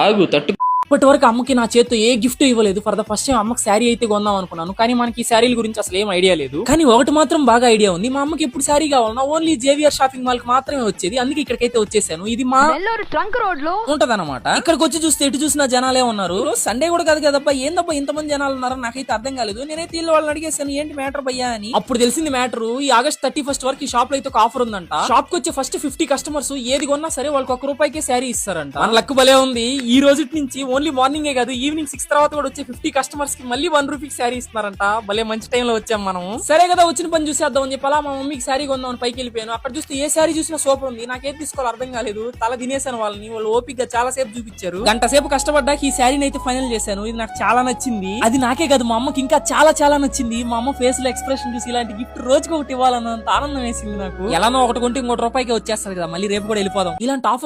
ఆగు తట్టు. ఇప్పటి వరకు అమ్మకి నా చేతితో ఏ గిఫ్ట్ ఇవ్వలేదు. ఫర్ ద ఫస్ట్ టైం అమ్మకి శారీ అయితే కొందాం అనుకున్నాను, కానీ మనకి ఈ శారీల గురించి అసలు ఏం ఐడియా లేదు. కానీ ఒకటి మాత్రం బాగా ఐడియా ఉంది, మా అమ్మకి ఎప్పుడు శారీ కావాలన్నా ఓన్లీ జేవిఆర్ షాపింగ్ మాల్ కి మాత్రమే వచ్చేది. అందుకే ఇక్కడికైతే వచ్చేసాను. ఇది మా ట్రంక్ రోడ్ లో ఉంటదన్నమాట. ఇక్కడికి వచ్చి చూస్తే ఎటు చూసినా జనాలే ఉన్నారు. సండే కూడా కాదు కదబ్బా, ఏందబ్బా ఇంతమంది జనాలు ఉన్నారని నాకైతే అర్థం కాలేదు. నేనైతే వీళ్ళు వాళ్ళని అడిగేసాను, ఏంటి మ్యాటర్ భయ్యా అని. అప్పుడు తెలిసింది మ్యాటర్. ఈ ఆగస్ట్ 31 వరకు ఈ షాప్ లో అయితే ఒక ఆఫర్ ఉందంట. షాప్ కి వచ్చే ఫస్ట్ 50 కస్టమర్స్ ఏది కొన్నా సరే వాళ్ళకి ₹1 శారీ ఇస్తారంట. మన లక్ భలే ఉంది. ఈ రోజు నుంచి ఓన్లీ మార్నింగే కాదు, ఈవినింగ్ 6 తర్వాత కూడా వచ్చే 50 కస్టమర్స్ కి మళ్ళీ ₹1 శారీ ఇస్తున్నారంట. భలే మంచి టైం లో వచ్చాం మనం. సరే కదా వచ్చిన పని చూసేద్దాం అని చెప్పి అలా మా మమ్మీకి శారీ కొందామని పైకి వెళ్ళిపోయాను. అక్కడ చూస్తే ఏ శారీ చూసినా సూపర్ ఉంది. నాకేం తీసుకోవాలి అర్థం కాలేదు. తల తినేసాను వాళ్ళని. వాళ్ళు ఓపిక చాలా సేపు చూపించారు. గంట సేపు కష్టపడ్డాక ఈ శారీని అయితే ఫైనల్ చేశాను. ఇది నాకు చాలా నచ్చింది. అది నాకే కాదు, మా అమ్మకి ఇంకా చాలా చాలా నచ్చింది. మా అమ్మ ఫేస్ లో ఎక్స్ప్రెషన్ చూసి ఇలాంటి గిఫ్ట్ రోజుకి ఒకటి ఇవ్వాలన్నంత ఆనందం వేసింది నాకు. ఎలానో ఒకటి కొంటే ₹1 వచ్చేస్తారు కదా, మళ్ళీ రేపు కూడా వెళ్ళిపోదాం. ఇలాంటి ఆఫర్